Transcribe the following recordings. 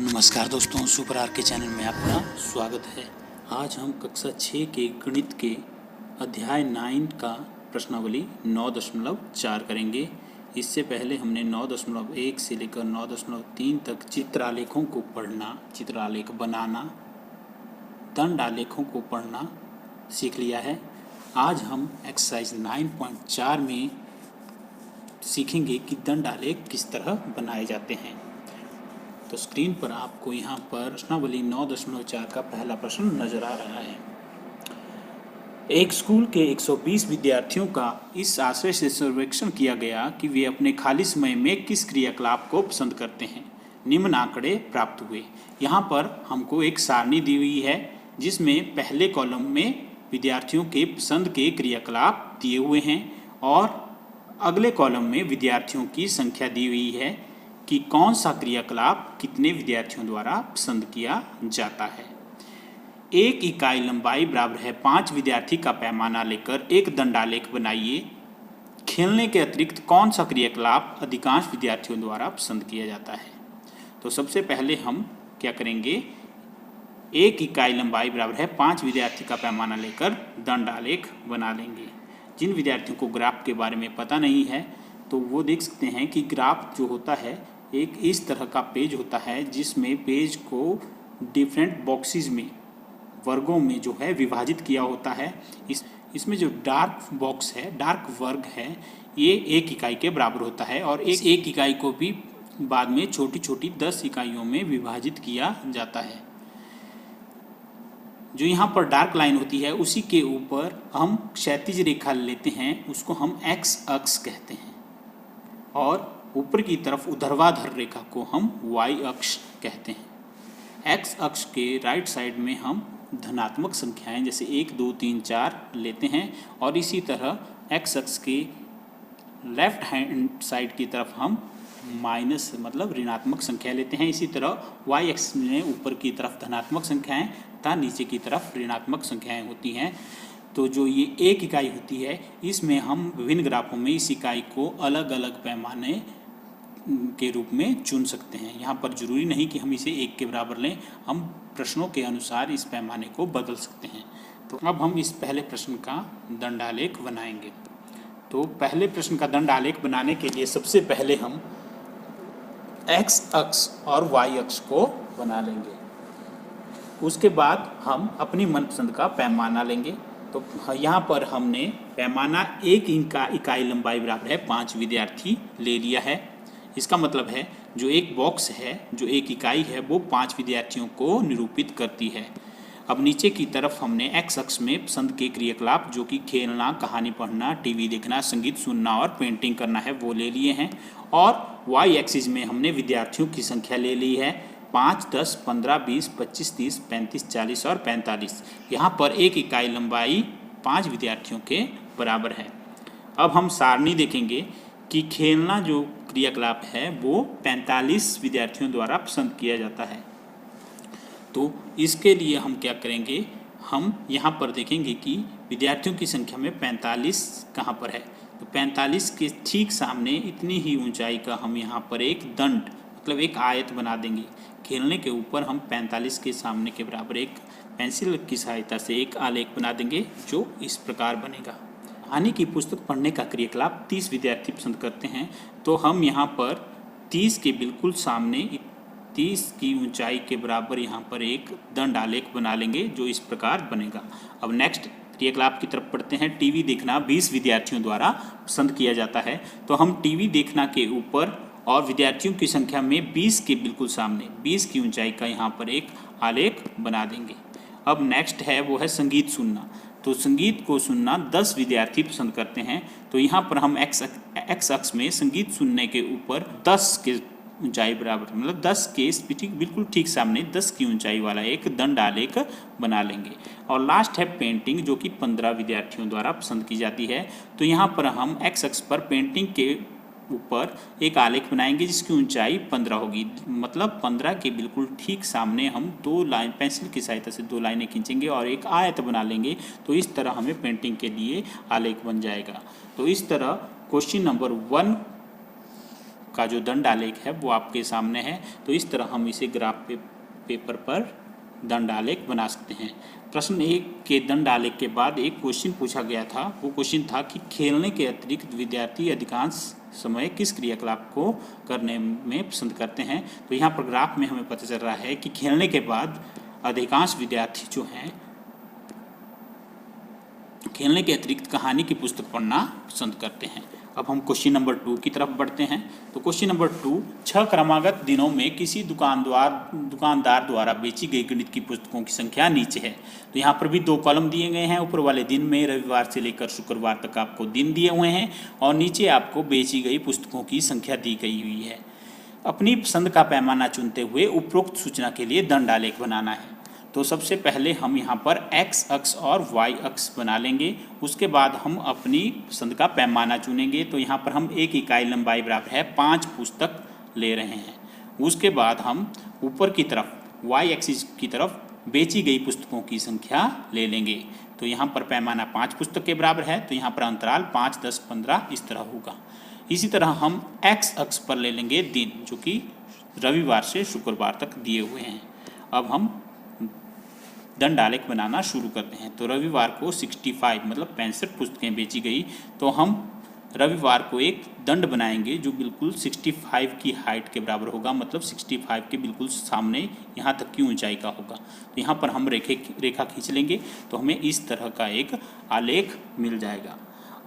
नमस्कार दोस्तों, super are के चैनल में आपका स्वागत है। आज हम कक्षा 6 के गणित के अध्याय 9 का प्रश्नावली 9.4 करेंगे। इससे पहले हमने 9.1 से लेकर 9.3 तक चित्रालेखों को पढ़ना, चित्रालेख बनाना, दंड आलेखों को पढ़ना सीख लिया है। आज हम एक्सरसाइज 9.4 में सीखेंगे कि दंड आलेख किस तरह बनाए जाते हैं। तो स्क्रीन पर आपको यहाँ पर प्रश्नावली 9.4 का पहला प्रश्न नजर आ रहा है। एक स्कूल के 120 विद्यार्थियों का इस आशय से सर्वेक्षण किया गया कि वे अपने खाली समय में किस क्रियाकलाप को पसंद करते हैं। निम्न आंकड़े प्राप्त हुए। यहाँ पर हमको एक सारणी दी हुई है जिसमें पहले कॉलम में विद्यार्थियों के पसंद के क्रियाकलाप दिए हुए हैं और अगले कॉलम में विद्यार्थियों की संख्या दी हुई है कि कौन सा क्रियाकलाप कितने विद्यार्थियों द्वारा पसंद किया जाता है। एक इकाई लंबाई बराबर है 5 विद्यार्थी का पैमाना लेकर एक दंडालेख बनाइए। खेलने के अतिरिक्त कौन सा क्रियाकलाप अधिकांश विद्यार्थियों द्वारा पसंद किया जाता है। तो सबसे पहले हम क्या करेंगे, एक इकाई लंबाई बराबर है 5 विद्यार्थी का पैमाना लेकर दंडालेख बना लेंगे। जिन विद्यार्थियों को ग्राफ के बारे में पता नहीं है तो वो देख सकते हैं कि ग्राफ जो होता है एक इस तरह का पेज होता है जिसमें पेज को डिफरेंट बॉक्सेस में, वर्गों में जो है विभाजित किया होता है। इसमें जो डार्क बॉक्स है, डार्क वर्ग है, ये एक इकाई के बराबर होता है और एक इकाई को भी बाद में छोटी छोटी 10 इकाइयों में विभाजित किया जाता है। जो यहाँ पर डार्क लाइन होती है उसी के ऊपर हम क्षैतिज रेखा लेते हैं, उसको हम एक्स अक्ष कहते हैं और ऊपर की तरफ ऊर्ध्वाधर रेखा को हम वाई अक्ष कहते हैं। एक्स अक्ष के राइट साइड में हम धनात्मक संख्याएं जैसे 1, 2, 3, 4 लेते हैं और इसी तरह एक्स अक्ष के लेफ्ट हैंड साइड की तरफ हम माइनस मतलब ऋणात्मक संख्या लेते हैं। इसी तरह वाई एक्स में ऊपर की तरफ धनात्मक संख्याएं तथा नीचे की तरफ ऋणात्मक संख्याएं होती हैं। तो जो ये एक इकाई होती है इसमें हम विभिन्न ग्राफों में इस इकाई को अलग अलग पैमाने के रूप में चुन सकते हैं। यहाँ पर जरूरी नहीं कि हम इसे 1 के बराबर लें, हम प्रश्नों के अनुसार इस पैमाने को बदल सकते हैं। तो अब हम इस पहले प्रश्न का दंडालेख बनाएंगे। तो पहले प्रश्न का दंडालेख बनाने के लिए सबसे पहले हम एक्स अक्ष और वाई अक्ष को बना लेंगे। उसके बाद हम अपनी मनपसंद का पैमाना लेंगे। तो यहाँ पर हमने पैमाना एक इकाई लंबाई बराबर है 5 विद्यार्थी ले लिया है। इसका मतलब है जो एक बॉक्स है, जो एक इकाई है, वो 5 विद्यार्थियों को निरूपित करती है। अब नीचे की तरफ हमने एक्स अक्ष में पसंद के क्रियाकलाप जो कि खेलना, कहानी पढ़ना, टीवी देखना, संगीत सुनना और पेंटिंग करना है वो ले लिए हैं और वाई एक्सिस में हमने विद्यार्थियों की संख्या ले ली है 5, 10, 15, 20, 25, 30, 35, 40 और 45। यहाँ पर एक इकाई लंबाई 5 विद्यार्थियों के बराबर है। अब हम सारणी देखेंगे कि खेलना जो क्रियाकलाप है वो 45 विद्यार्थियों द्वारा पसंद किया जाता है। तो इसके लिए हम क्या करेंगे, हम यहाँ पर देखेंगे कि विद्यार्थियों की संख्या में 45 कहाँ पर है। तो 45 के ठीक सामने इतनी ही ऊंचाई का हम यहाँ पर एक दंड मतलब एक आयत बना देंगे। खेलने के ऊपर हम 45 के सामने के बराबर एक पेंसिल की सहायता से एक आलेख बना देंगे जो इस प्रकार बनेगा। कहानी की पुस्तक पढ़ने का क्रियाकलाप 30 विद्यार्थी पसंद करते हैं। तो हम यहाँ पर 30 के बिल्कुल सामने 30 की ऊंचाई के बराबर यहाँ पर एक दंड आलेख बना लेंगे जो इस प्रकार बनेगा। अब नेक्स्ट क्रियाकलाप की तरफ पढ़ते हैं। टीवी देखना 20 विद्यार्थियों द्वारा पसंद किया जाता है। तो हम टीवी देखना के ऊपर और विद्यार्थियों की संख्या में 20 के बिल्कुल सामने 20 की ऊंचाई का यहाँ पर एक आलेख बना देंगे। अब नेक्स्ट है वो है संगीत सुनना। तो संगीत को सुनना 10 विद्यार्थी पसंद करते हैं। तो यहाँ पर हम एक्स अक्ष में संगीत सुनने के ऊपर 10 के ऊंचाई बराबर मतलब 10 के बिल्कुल ठीक सामने 10 की ऊंचाई वाला एक दंड आलेख बना लेंगे। और लास्ट है पेंटिंग जो कि 15 विद्यार्थियों द्वारा पसंद की जाती है। तो यहाँ पर हम एक्स अक्ष पर पेंटिंग के ऊपर एक आलेख बनाएंगे जिसकी ऊंचाई 15 होगी। मतलब 15 के बिल्कुल ठीक सामने हम 2 लाइन पेंसिल की सहायता से 2 लाइनें खींचेंगे और एक आयत बना लेंगे। तो इस तरह हमें पेंटिंग के लिए आलेख बन जाएगा। तो इस तरह क्वेश्चन नंबर 1 का जो दंड आलेख है वो आपके सामने है। तो इस तरह हम इसे ग्राफ पेपर पर दंड आलेख बना सकते हैं। प्रश्न 1 के दंड आलेख के बाद एक क्वेश्चन पूछा गया था। वो क्वेश्चन था कि खेलने के अतिरिक्त विद्यार्थी अधिकांश समय किस क्रियाकलाप को करने में पसंद करते हैं। तो यहाँ पर ग्राफ में हमें पता चल रहा है कि खेलने के बाद अधिकांश विद्यार्थी जो हैं खेलने के अतिरिक्त कहानी की पुस्तक पढ़ना पसंद करते हैं। अब हम क्वेश्चन नंबर 2 की तरफ बढ़ते हैं। तो क्वेश्चन नंबर 2, 6 क्रमागत दिनों में किसी दुकानदार द्वारा बेची गई गणित की पुस्तकों की संख्या नीचे है। तो यहाँ पर भी 2 कॉलम दिए गए हैं। ऊपर वाले दिन में रविवार से लेकर शुक्रवार तक आपको दिन दिए हुए हैं और नीचे आपको बेची गई पुस्तकों की संख्या दी गई हुई है। अपनी पसंद का पैमाना चुनते हुए उपरोक्त सूचना के लिए दंड आलेख बनाना है। तो सबसे पहले हम यहाँ पर x अक्ष और y अक्ष बना लेंगे। उसके बाद हम अपनी पसंद का पैमाना चुनेंगे। तो यहाँ पर हम 1 इकाई लंबाई बराबर है 5 पुस्तक ले रहे हैं। उसके बाद हम ऊपर की तरफ y एक्सिस की तरफ बेची गई पुस्तकों की संख्या ले लेंगे। तो यहाँ पर पैमाना 5 पुस्तक के बराबर है। तो यहाँ पर अंतराल 5, 10, 15 इस तरह होगा। इसी तरह हम x अक्ष पर ले लेंगे दिन, जो कि रविवार से शुक्रवार तक दिए हुए हैं। अब हम दंड आलेख बनाना शुरू करते हैं। तो रविवार को 65 मतलब 65 पुस्तकें बेची गई। तो हम रविवार को एक दंड बनाएंगे जो बिल्कुल 65 की हाइट के बराबर होगा, मतलब 65 के बिल्कुल सामने यहाँ तक की ऊंचाई का होगा। तो यहाँ पर हम रेखा खींच लेंगे तो हमें इस तरह का एक आलेख मिल जाएगा।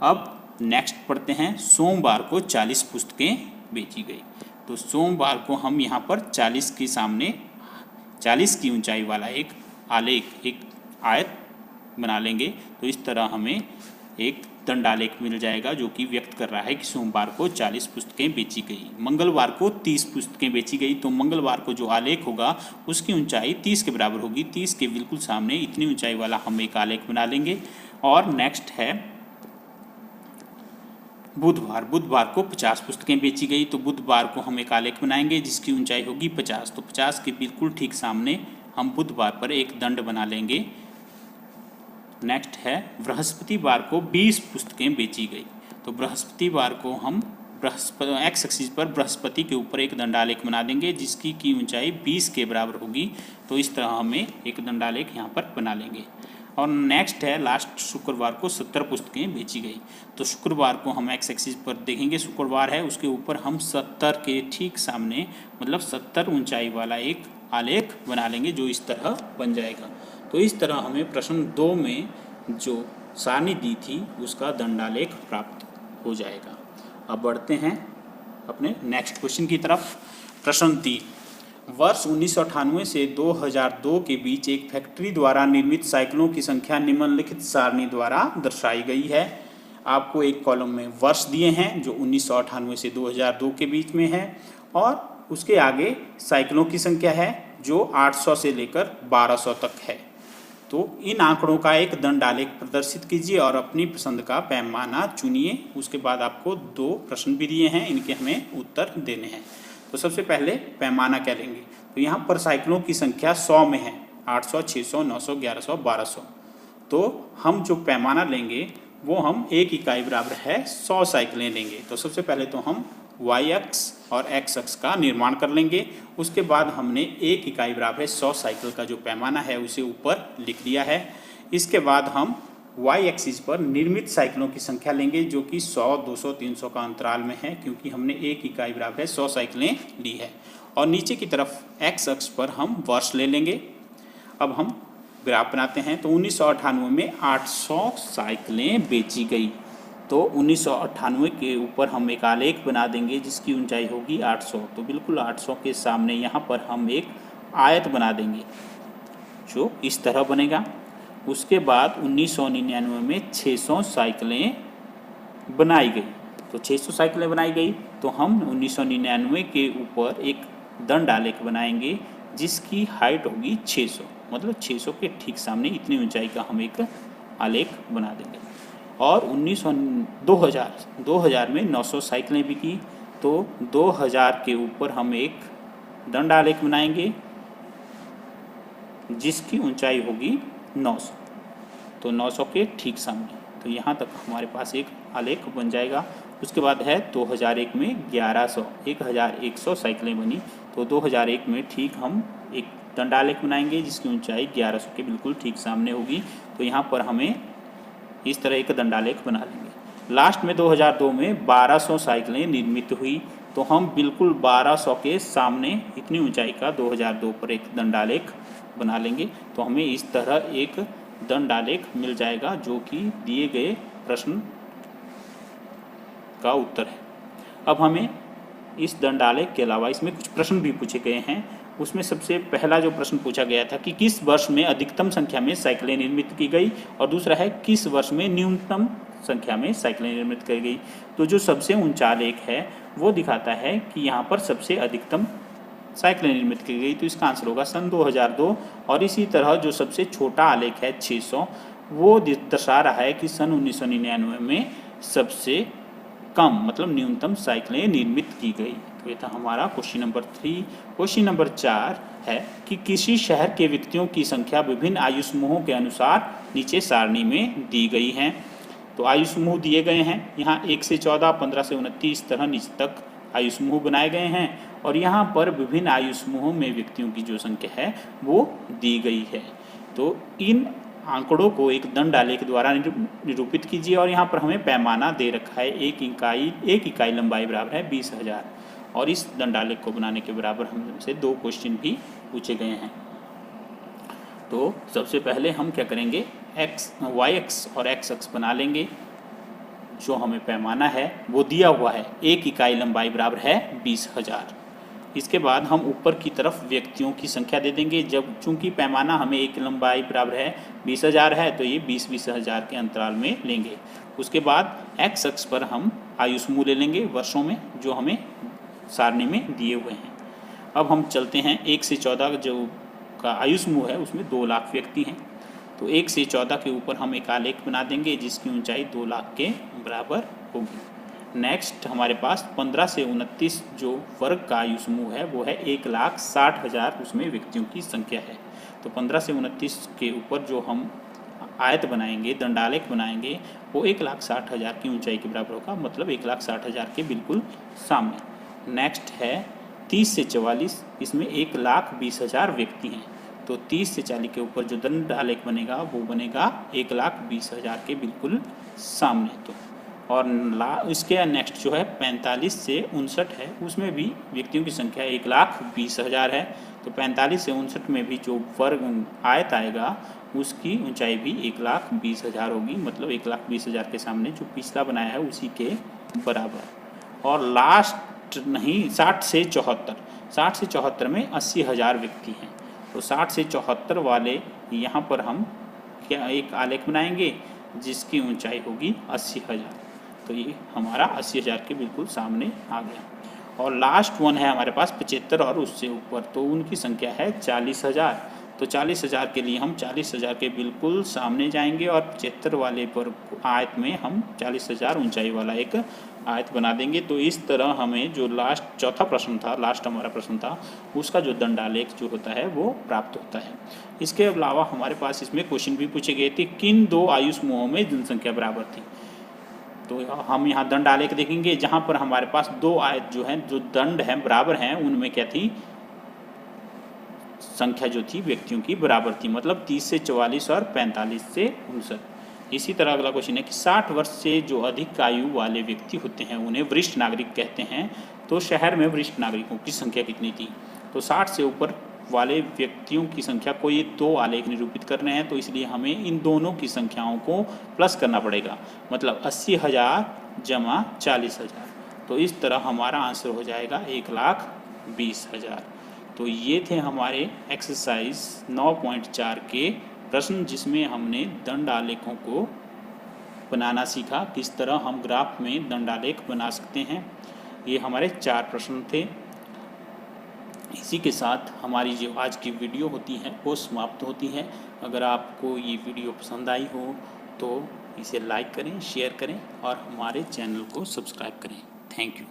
अब नेक्स्ट पढ़ते हैं। सोमवार को 40 पुस्तकें बेची गई। तो सोमवार को हम यहाँ पर 40 के सामने 40 की ऊंचाई वाला एक आलेख, एक आयत बना लेंगे। तो इस तरह हमें एक दंड आलेख मिल जाएगा जो कि व्यक्त कर रहा है कि सोमवार को 40 पुस्तकें बेची गई। मंगलवार को 30 पुस्तकें बेची गई। तो मंगलवार को जो आलेख होगा उसकी ऊंचाई 30 के बराबर होगी। 30 के बिल्कुल सामने इतनी ऊंचाई वाला हम एक आलेख बना लेंगे। और नेक्स्ट है बुधवार को 50 पुस्तकें बेची गई। तो बुधवार को हम एक आलेख बनाएंगे जिसकी ऊंचाई होगी 50। तो 50 के बिल्कुल ठीक सामने हम बुधवार पर एक दंड बना लेंगे। नेक्स्ट है बृहस्पतिवार को 20 पुस्तकें बेची गई। तो बृहस्पतिवार को हम एक्स एक्सिस पर बृहस्पति के ऊपर एक दंडालेख बना देंगे जिसकी की ऊंचाई 20 के बराबर होगी। तो इस तरह हमें एक दंडालेख यहाँ पर बना लेंगे। और नेक्स्ट है लास्ट, शुक्रवार को 70 पुस्तकें बेची गई। तो शुक्रवार को हम एक्स एक्सिस पर देखेंगे, शुक्रवार है उसके ऊपर हम 70 के ठीक सामने मतलब 70 ऊंचाई वाला एक आलेख बना लेंगे जो इस तरह बन जाएगा। तो इस तरह हमें प्रश्न 2 में जो सारणी दी थी उसका दंडालेख प्राप्त हो जाएगा। अब बढ़ते हैं अपने नेक्स्ट क्वेश्चन की तरफ। प्रश्न 3, वर्ष 1998 से 2002 के बीच एक फैक्ट्री द्वारा निर्मित साइकिलों की संख्या निम्नलिखित सारणी द्वारा दर्शाई गई है। आपको एक कॉलम में वर्ष दिए हैं जो 1998 से 2002 के बीच में है और उसके आगे साइकिलों की संख्या है जो 800 से लेकर 1200 तक है। तो इन आंकड़ों का एक दंड आलेख प्रदर्शित कीजिए और अपनी पसंद का पैमाना चुनिए। उसके बाद आपको 2 प्रश्न भी दिए हैं, इनके हमें उत्तर देने हैं। तो सबसे पहले पैमाना क्या लेंगे। तो यहाँ पर साइकिलों की संख्या 100 में है, 800, 600, 900, 1100, 1200। तो हम जो पैमाना लेंगे वो हम 1 इकाई बराबर है 100 साइकिलें लेंगे। तो सबसे पहले तो हम y अक्ष और x अक्ष का निर्माण कर लेंगे। उसके बाद हमने 1 इकाई बराबर है 100 साइकिल का जो पैमाना है उसे ऊपर लिख दिया है। इसके बाद हम y एक्सिस पर निर्मित साइकिलों की संख्या लेंगे जो कि 100, 200, 300 का अंतराल में है क्योंकि हमने 1 इकाई बराबर है 100 साइकिलें ली है। और नीचे की तरफ x अक्ष पर हम वर्ष ले लेंगे। अब हम ग्राफ बनाते हैं। तो 1998 में 800 साइकिलें बेची गई। तो 1998 के ऊपर हम एक आलेख बना देंगे जिसकी ऊंचाई होगी 800। तो बिल्कुल 800 के सामने यहाँ पर हम एक आयत बना देंगे जो इस तरह बनेगा। उसके बाद 1999 में 600 साइकिलें बनाई गई। तो 600 साइकिलें बनाई गई तो हम 1999 के ऊपर एक दंड आलेख बनाएंगे जिसकी हाइट होगी 600, मतलब 600 के ठीक सामने इतनी ऊंचाई का हम एक आलेख बना देंगे। और 2000 में 900 साइकिलें बिकी। तो 2000 के ऊपर हम एक दंड आलेख बनाएंगे जिसकी ऊंचाई होगी 900। तो 900 के ठीक सामने, तो यहाँ तक हमारे पास एक आलेख बन जाएगा। उसके बाद है 2001 में 1100 साइकिलें बनी। तो 2001 में ठीक हम एक दंडालेख बनाएंगे जिसकी ऊंचाई 1100 के बिल्कुल ठीक सामने होगी। तो यहाँ पर हमें इस तरह एक दंडालेख बना लेंगे। लास्ट में 2002 में 1200 साइकिलें निर्मित हुई। तो हम बिल्कुल 1200 के सामने इतनी ऊंचाई का 2002 पर एक दंडालेख बना लेंगे। तो हमें इस तरह एक दंडालेख मिल जाएगा जो कि दिए गए प्रश्न का उत्तर है। अब हमें इस दंडालेख के अलावा इसमें कुछ प्रश्न भी पूछे गए हैं। उसमें सबसे पहला जो प्रश्न पूछा गया था कि किस वर्ष में अधिकतम संख्या में साइकिलें निर्मित की गई, और दूसरा है किस वर्ष में न्यूनतम संख्या में साइकिलें निर्मित की गई। तो जो सबसे ऊंचा आलेख है वो दिखाता है कि यहाँ पर सबसे अधिकतम साइकिलें निर्मित की गई। तो इसका आंसर होगा सन 2002। और इसी तरह जो सबसे छोटा आलेख है 600, वो दर्शा रहा है कि सन 1999 में सबसे कम मतलब न्यूनतम साइकिलें निर्मित की गई। तो ये था हमारा क्वेश्चन नंबर 3। क्वेश्चन नंबर 4 है कि किसी शहर के व्यक्तियों की संख्या विभिन्न आयु समूहों के अनुसार नीचे सारणी में दी गई हैं। तो आयु समूह दिए गए हैं, यहाँ 1 से 14, 15 से 29 इस तरह नीचे तक आयु समूह बनाए गए हैं। और यहाँ पर विभिन्न आयु समूहों में व्यक्तियों की जो संख्या है वो दी गई है। तो इन आंकड़ों को एक दंडालेख द्वारा निरूपित कीजिए। और यहाँ पर हमें पैमाना दे रखा है, एक इकाई लंबाई बराबर है 20,000। और इस दंडालेख को बनाने के बराबर हमसे 2 क्वेश्चन भी पूछे गए हैं। तो सबसे पहले हम क्या करेंगे, वाई एक्स और एक्स अक्ष बना लेंगे। जो हमें पैमाना है वो दिया हुआ है, एक इकाई लंबाई बराबर है 20,000। इसके बाद हम ऊपर की तरफ व्यक्तियों की संख्या दे देंगे। जब चूंकि पैमाना हमें एक लंबाई बराबर है 20,000 है तो ये 20,000 के अंतराल में लेंगे। उसके बाद एक्स अक्ष पर हम आयु समूह ले लेंगे वर्षों में जो हमें सारणी में दिए हुए हैं। अब हम चलते हैं 1 से 14 जो का आयु समूह है उसमें 2 लाख व्यक्ति हैं। तो 1 से 14 के ऊपर हम एक आलेख बना देंगे जिसकी ऊंचाई 2 लाख के बराबर होगी। नेक्स्ट हमारे पास 15 से 29 जो वर्ग का आयु समूह है वो है 1,60,000 उसमें व्यक्तियों की संख्या है। तो 15 से 29 के ऊपर जो हम आयत बनाएंगे, दंडालेख बनाएंगे, वो 1,60,000 की ऊंचाई के बराबर होगा, मतलब 1,60,000 के बिल्कुल सामने। नेक्स्ट है 30 से 44, इसमें 1,20,000 व्यक्ति हैं। तो 30 से 40 के ऊपर जो दंडालेख बनेगा वो बनेगा 1,20,000 के बिल्कुल सामने। तो और इसके नेक्स्ट जो है 45 से 59 है, उसमें भी व्यक्तियों की संख्या 1,20,000 है। तो 45 से 59 में भी जो वर्ग आयत आएगा उसकी ऊंचाई भी 1,20,000 होगी, मतलब 1,20,000 के सामने जो पिछला बनाया है उसी के बराबर। और लास्ट नहीं 60 से 74 में 80,000 व्यक्ति हैं। तो 60 से 74 वाले यहाँ पर हम क्या एक आलेख बनाएंगे जिसकी ऊंचाई होगी 80,000। तो ये हमारा 80,000 के बिल्कुल सामने आ गया। और लास्ट वन है हमारे पास 75 और उससे ऊपर, तो उनकी संख्या है 40,000। तो 40,000 के लिए हम 40,000 के बिल्कुल सामने जाएंगे और 75 वाले पर आयत में हम 40,000 ऊंचाई वाला एक आयत बना देंगे। तो इस तरह हमें जो लास्ट चौथा प्रश्न था, लास्ट हमारा प्रश्न था, उसका जो दंडालेख जो होता है वो प्राप्त होता है। इसके अलावा हमारे पास इसमें क्वेश्चन भी पूछे गए थे, किन 2 आयु समूहों में जनसंख्या बराबर थी। तो हम यहाँ दंडालेख देखेंगे जहाँ पर हमारे पास 2 आयत जो हैं, जो दंड हैं बराबर हैं, उनमें क्या थी, संख्या जो थी व्यक्तियों की बराबर थी, मतलब 30 से 44 और 45 से 59। इसी तरह अगला क्वेश्चन है कि 60 वर्ष से जो अधिक आयु वाले व्यक्ति होते हैं उन्हें वरिष्ठ नागरिक कहते हैं। तो शहर में वरिष्ठ नागरिकों की संख्या कितनी थी। तो 60 से ऊपर वाले व्यक्तियों की संख्या को ये 2 आलेख निरूपित करने हैं, तो इसलिए हमें इन दोनों की संख्याओं को प्लस करना पड़ेगा, मतलब 80,000 जमा 40,000। तो इस तरह हमारा आंसर हो जाएगा 1,20,000। तो ये थे हमारे एक्सरसाइज 9.4 के प्रश्न, जिसमें हमने दंडालेखों को बनाना सीखा, किस तरह हम ग्राफ में दंडालेख बना सकते हैं। ये हमारे 4 प्रश्न थे। इसी के साथ हमारी जो आज की वीडियो होती है वो समाप्त होती है। अगर आपको ये वीडियो पसंद आई हो तो इसे लाइक करें, शेयर करें और हमारे चैनल को सब्सक्राइब करें। Thank you.